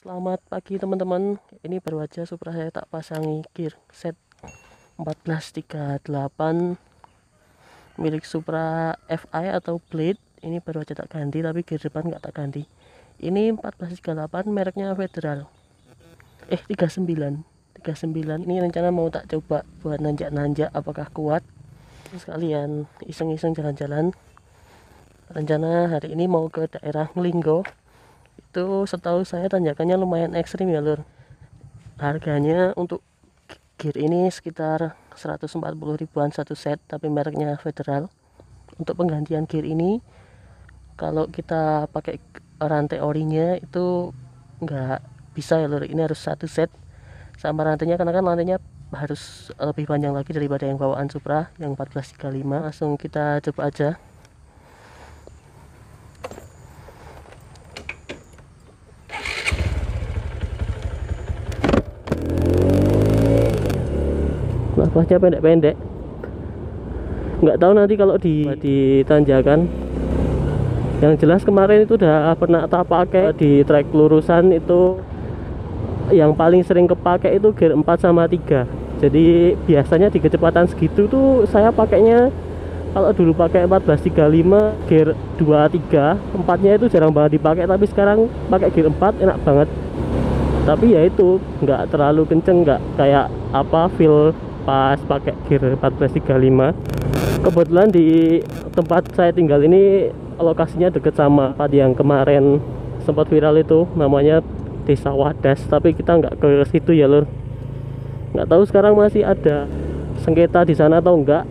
Selamat pagi teman-teman. Ini baru aja Supra saya tak pasangi gear set 1438 milik Supra FI atau Blade. Ini baru aja tak ganti, tapi gear depan nggak tak ganti. Ini 1438 mereknya Federal. 39 ini rencana mau tak coba buat nanjak-nanjak apakah kuat. Terus sekalian iseng-iseng jalan-jalan. Rencana hari ini mau ke daerah Ngelinggo. Itu setahu saya tanjakannya lumayan ekstrim ya lur. Harganya untuk gear ini sekitar 140 ribuan satu set, tapi mereknya Federal. Untuk penggantian gear ini kalau kita pakai rantai orinya itu nggak bisa ya lur, ini harus satu set sama rantainya, karena kan rantainya harus lebih panjang lagi daripada yang bawaan Supra yang 1435. Langsung kita coba aja. Nafasnya pendek-pendek, nggak tahu nanti kalau di tanjakan. Yang jelas kemarin itu udah pernah tak pakai di trek lurusan itu. Yang paling sering kepake itu gear 4 sama 3. Jadi biasanya di kecepatan segitu tuh saya pakainya, kalau dulu pakai 1435 gear 2 3, 4-nya itu jarang banget dipakai, tapi sekarang pakai gear 4 enak banget. Tapi ya itu nggak terlalu kenceng, nggak kayak apa feel pas pakai gear 1435. Kebetulan di tempat saya tinggal ini lokasinya deket sama tempat yang kemarin sempat viral itu, namanya Desa Wadas, tapi kita nggak ke situ ya lur. Nggak tahu sekarang masih ada sengketa di sana atau enggak,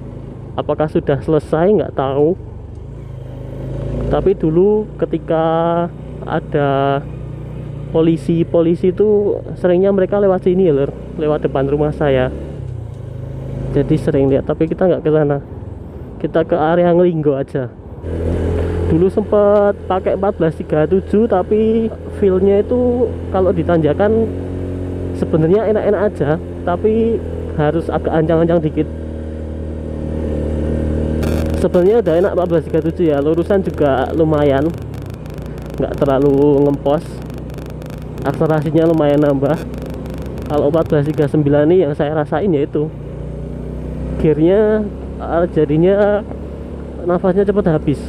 apakah sudah selesai nggak tahu. Tapi dulu ketika ada polisi itu seringnya mereka lewat sini ya lur, lewat depan rumah saya. Jadi sering lihat, tapi kita nggak ke sana, kita ke area Ngelinggo aja. Dulu sempat pakai 1437, tapi feelnya itu kalau ditanjakan sebenarnya enak-enak aja, tapi harus agak ancang-ancang dikit. Sebenarnya udah enak 1437 ya, lurusan juga lumayan, nggak terlalu ngempos, akselerasinya lumayan nambah. Kalau 1439 ini yang saya rasain yaitu gearnya jadinya nafasnya cepat habis.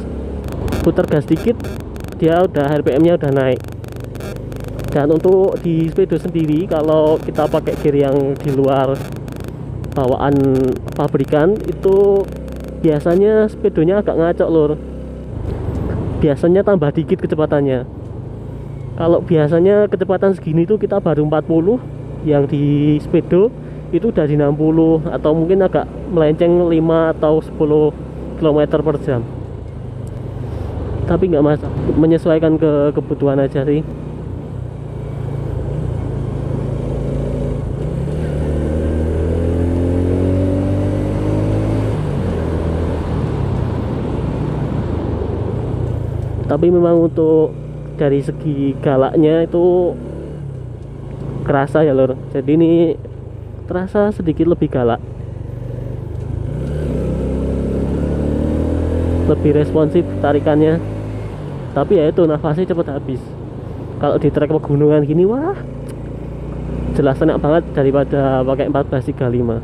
Putar gas dikit dia udah RPM nya udah naik. Dan untuk di sepeda sendiri, kalau kita pakai gear yang di luar bawaan pabrikan itu biasanya sepedonya agak ngacok lur, biasanya tambah dikit kecepatannya. Kalau biasanya kecepatan segini tuh kita baru 40, yang di sepedo itu udah di 60 atau mungkin agak melenceng 5 atau 10 km per jam. Tapi nggak masalah, menyesuaikan ke kebutuhan aja sih. Tapi memang untuk dari segi galaknya itu kerasa ya lor. Jadi ini terasa sedikit lebih galak, lebih responsif tarikannya. Tapi ya itu nafasnya cepet habis. Kalau di trek pegunungan gini, wah jelas enak banget daripada pakai 1435.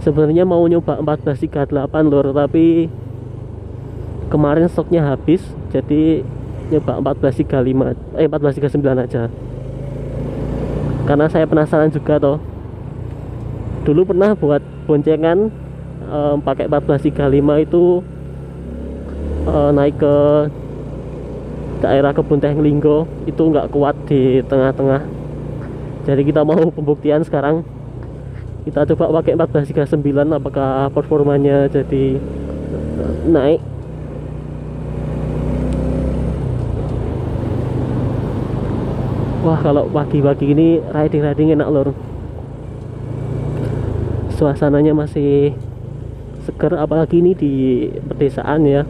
Sebenarnya mau nyoba 1438 lor, tapi kemarin stoknya habis, jadi nyoba 1439 aja. Karena saya penasaran juga toh. Dulu pernah buat boncengan pakai 1435 itu naik ke daerah Kebun Teh Ngelinggo, itu nggak kuat di tengah-tengah. Jadi kita mau pembuktian sekarang, kita coba pakai 1439 apakah performanya jadi naik. Wah kalau pagi-pagi ini riding enak lor, suasananya masih seger, apalagi ini di pedesaan ya,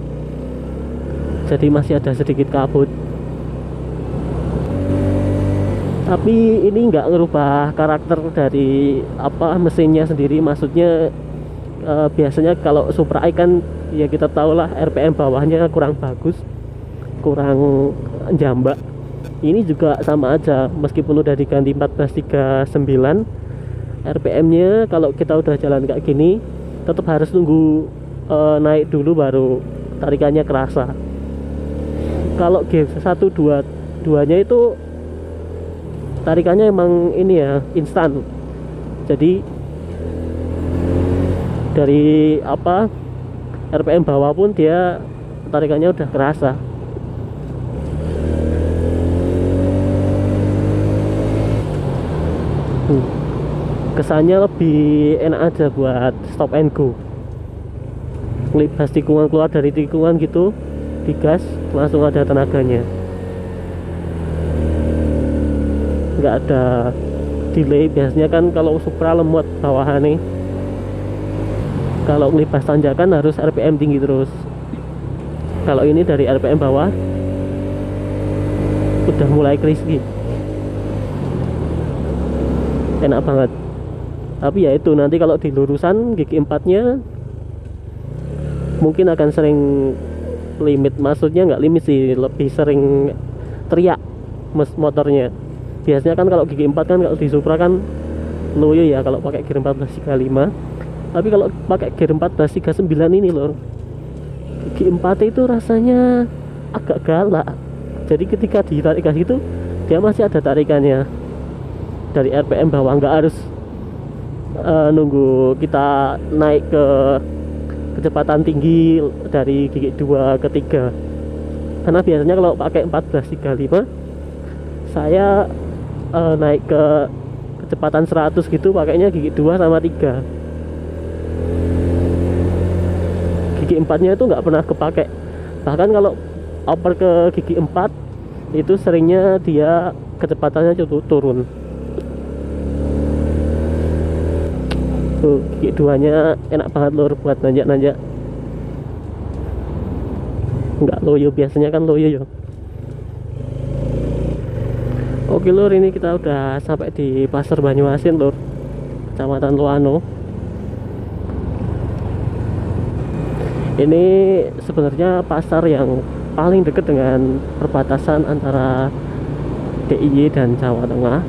jadi masih ada sedikit kabut. Tapi ini nggak ngerubah karakter dari apa mesinnya sendiri. Maksudnya biasanya kalau Supra I kan ya kita tahu lah RPM bawahnya kurang bagus, kurang jambak. Ini juga sama aja, meskipun udah diganti 1439, RPM nya kalau kita udah jalan kayak gini tetap harus nunggu naik dulu baru tarikannya kerasa. Kalau G1 2 nya itu tarikannya emang ini ya, instan. Jadi dari apa, RPM bawah pun dia tarikannya udah kerasa. Kesannya lebih enak aja buat stop and go. Ngelibas tikungan, keluar dari tikungan gitu, digas langsung ada tenaganya, nggak ada delay. Biasanya kan kalau Supra lemot bawahannya, kalau ngelibas tanjakan harus RPM tinggi terus. Kalau ini dari RPM bawah udah mulai crispy, enak banget. Tapi ya itu, nanti kalau di lurusan gigi 4 nya mungkin akan sering limit, maksudnya nggak limit sih, lebih sering teriak motornya. Biasanya kan kalau gigi 4 kan, kalau di Supra kan loyo ya kalau pakai gear 1435. Tapi kalau pakai gear 1439 ini loh, gigi 4 itu rasanya agak galak. Jadi ketika ditarik gas itu dia masih ada tarikannya dari RPM bawah, nggak harus nunggu kita naik ke kecepatan tinggi dari gigi 2 ke 3. Karena biasanya kalau pakai 1435 saya naik ke kecepatan 100 gitu pakainya gigi 2 sama 3. Gigi 4 nya itu nggak pernah kepake. Bahkan kalau oper ke gigi 4 itu seringnya dia kecepatannya turun. Tuh, gigi 2 nya enak banget lur buat nanjak-nanjak, nggak loyo. Biasanya kan loyo ya. Oke lur, ini kita udah sampai di Pasar Banyuasin lur, Kecamatan Loano. Ini sebenarnya pasar yang paling dekat dengan perbatasan antara DIY dan Jawa Tengah.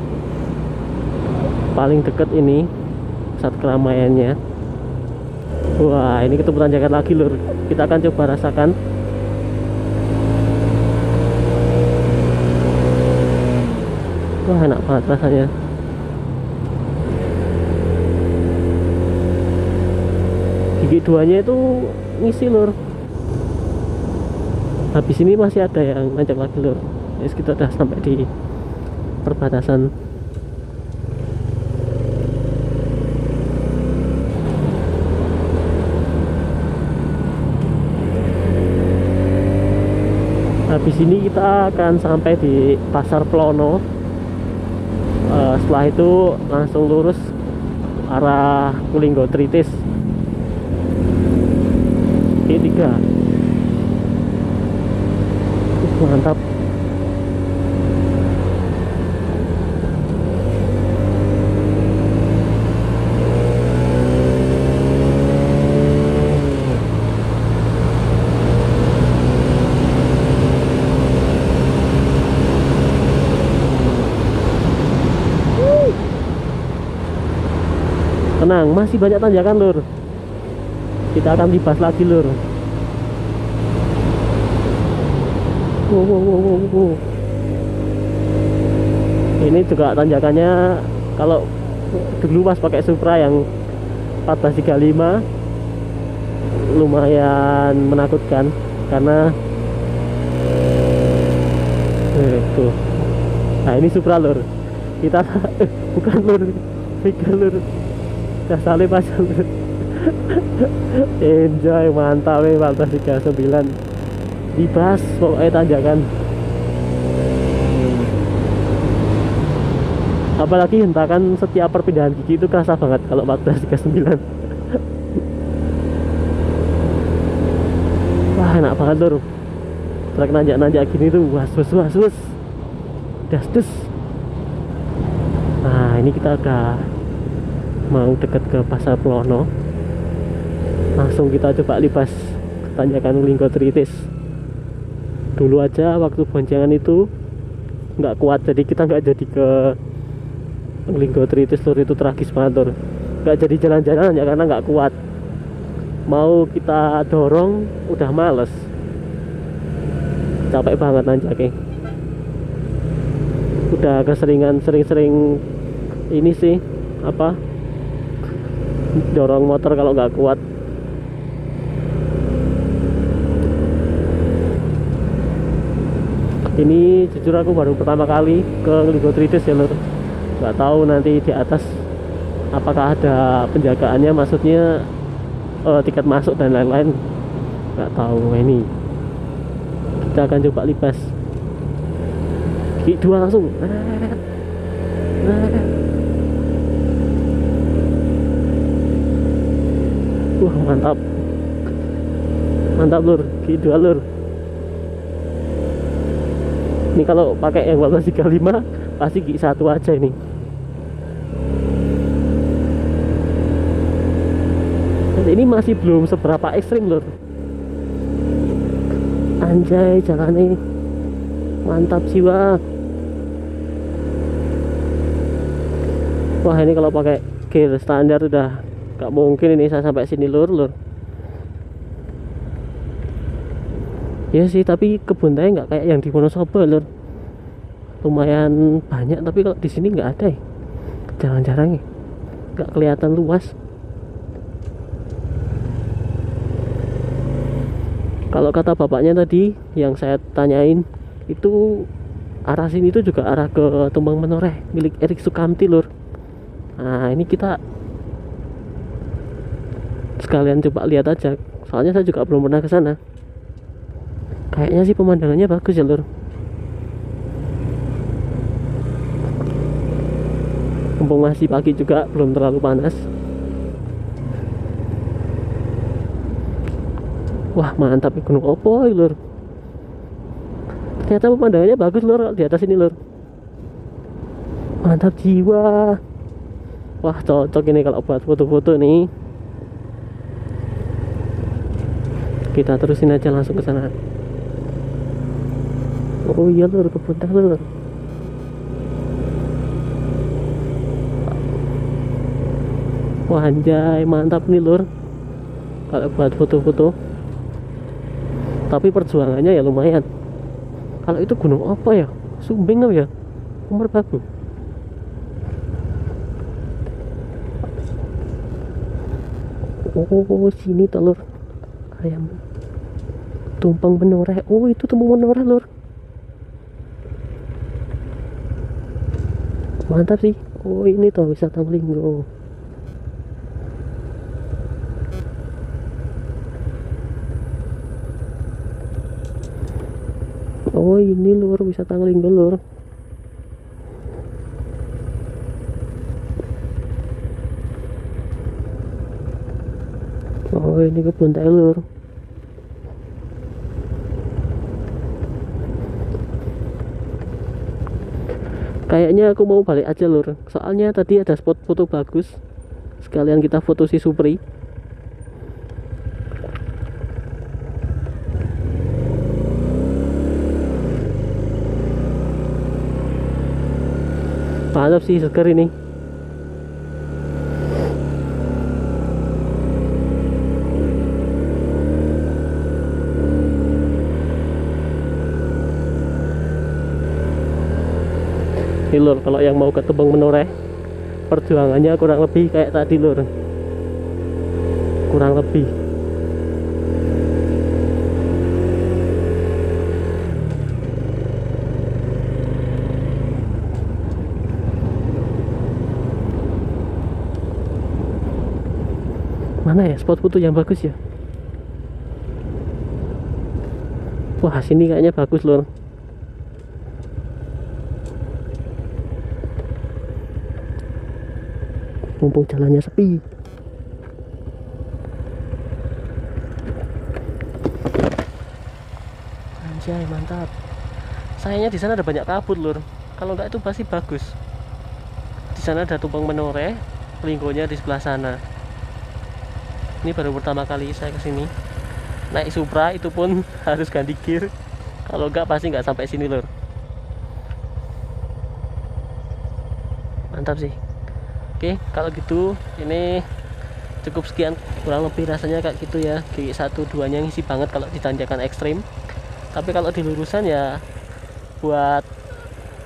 Paling dekat ini pusat keramaiannya. Wah, ini ketemu tanjakan lagi lur, kita akan coba rasakan. Wah, enak banget rasanya. Gigi 2 nya itu ngisi lur. Habis ini masih ada yang nanjak lagi lur. Jadi kita udah sampai di perbatasan. Habis ini kita akan sampai di Pasar Plono. Setelah itu langsung lurus arah Kulinggo Tritis G3. Mantap. Tenang, masih banyak tanjakan lur. Kita akan libas lagi lur. Wow. Ini juga tanjakannya kalau dulu pas pakai Supra yang 1435 lumayan menakutkan karena tuh. Nah, ini Supra lur. Kita bukan lur, Vega lur. Udah salib aja lur. Enjoy, mantap nih 1439. Dibas pokoknya tanjakan. Apalagi hentakan setiap perpindahan gigi itu kerasa banget kalau 1439. Wah, enak banget lur. Trek nanjak-nanjak gini tuh was. Das. Nah, ini kita udah mau deket ke Pasar Plono. Langsung kita coba libas tanjakan Kulinggo Tritis. Dulu aja waktu boncengan itu nggak kuat, jadi kita nggak jadi ke Linggotritis lur. Itu tragis banget lur, nggak jadi jalan-jalan ya karena nggak kuat. Mau kita dorong udah males, capek banget nanjaknya. Udah keseringan sering-sering ini sih apa, dorong motor kalau nggak kuat. Ini jujur aku baru pertama kali ke Linggotritis ya lur, nggak tahu nanti di atas apakah ada penjagaannya, maksudnya tiket masuk dan lain-lain, nggak tahu. Ini kita akan coba libas G2 langsung. Wah mantap, mantap lur, G2 lur. Ini kalau pakai yang 1835 pasti G1 aja ini. Ini masih belum seberapa ekstrim lur. Anjay jalannya mantap jiwa. Wah ini kalau pakai gear standar udah gak mungkin ini saya sampai sini lur. Ya sih, tapi kebun teh nggak kayak yang di Wonosobo lur, lumayan banyak, tapi kalau di sini nggak ada ya, jarang-jarang ya, nggak kelihatan luas. Kalau kata bapaknya tadi yang saya tanyain, itu arah sini itu juga arah ke Tumpang Menoreh milik Erik Sukamti lur. Nah ini kita sekalian coba lihat aja, soalnya saya juga belum pernah ke sana. Kayaknya sih pemandangannya bagus ya lur. Mumpung masih pagi juga, belum terlalu panas. Wah mantap, gunung opo lur. Ternyata pemandangannya bagus lur di atas ini lur. Mantap jiwa. Wah cocok ini kalau buat foto-foto nih. Kita terusin aja langsung ke sana. Oh iya lur, kebun teh lur. Wah anjay mantap nih lur kalau buat foto-foto. Tapi perjuangannya ya lumayan. Kalau itu gunung apa ya? Sumbing apa ya? Umur babu. Oh sini telur ayam Tumpang Menoreh. Oh itu Tumpang Menoreh lur. Mantap sih. Oh ini tuh wisata Linggo. Oh ini lur wisata Linggo lur. Oh ini kebun teh lur. Kayaknya aku mau balik aja lur, soalnya tadi ada spot foto bagus, sekalian kita foto si Supri. Mantap sih seger ini. Ini lur, kalau yang mau ke Tumpang Menoreh perjuangannya kurang lebih kayak tadi lur, kurang lebih. Mana ya spot foto yang bagus ya? Wah sini kayaknya bagus lur. Mumpung jalannya sepi. Anjay mantap. Sayangnya di sana ada banyak kabut lur. Kalau enggak itu pasti bagus. Di sana ada Tumpang Menoreh, Linggonya di sebelah sana. Ini baru pertama kali saya kesini. Naik Supra itu pun harus ganti gear. Kalau enggak pasti enggak sampai sini lur. mantap sih. Oke, kalau gitu ini cukup sekian, kurang lebih rasanya kayak gitu ya. Gigi 1 2 nya ngisi banget kalau di tanjakan ekstrim, tapi kalau di lurusan ya buat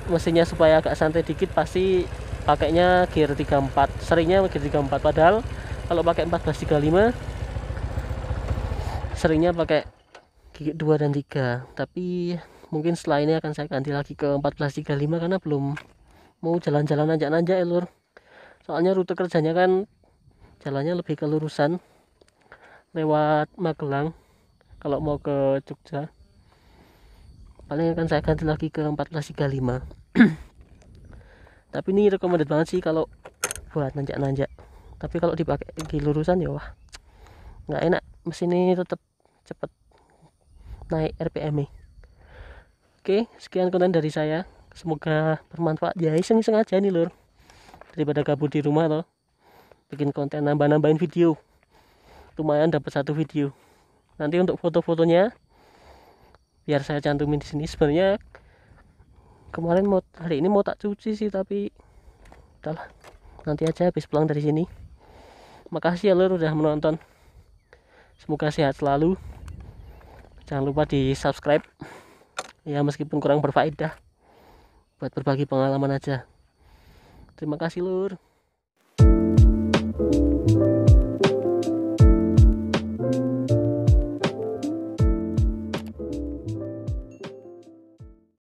mesinnya supaya agak santai dikit pasti pakainya gear 34, seringnya gear 34. Padahal kalau pakai 1435 seringnya pakai gigi 2 dan 3, tapi mungkin setelah ini akan saya ganti lagi ke 1435 karena belum mau jalan-jalan nanjak-nanjak ya lur. Soalnya rute kerjanya kan jalannya lebih ke lurusan lewat Magelang. Kalau mau ke Jogja paling akan saya ganti lagi ke 1435. Tapi ini recommended banget sih kalau buat nanjak-nanjak. Tapi kalau dipakai di lurusan ya wah nggak enak, mesin ini tetap cepet naik RPM nya. Oke, sekian konten dari saya, semoga bermanfaat ya. Iseng-iseng aja nih lur, daripada gabut di rumah loh, bikin konten nambah-nambahin video, lumayan dapat 1 video. Nanti untuk foto-fotonya biar saya cantumin di sini. Sebenarnya kemarin hari ini mau tak cuci sih, tapi udahlah, nanti aja habis pulang dari sini. Makasih ya lur udah menonton, semoga sehat selalu. Jangan lupa di subscribe ya, meskipun kurang berfaedah, buat berbagi pengalaman aja. Terima kasih lur.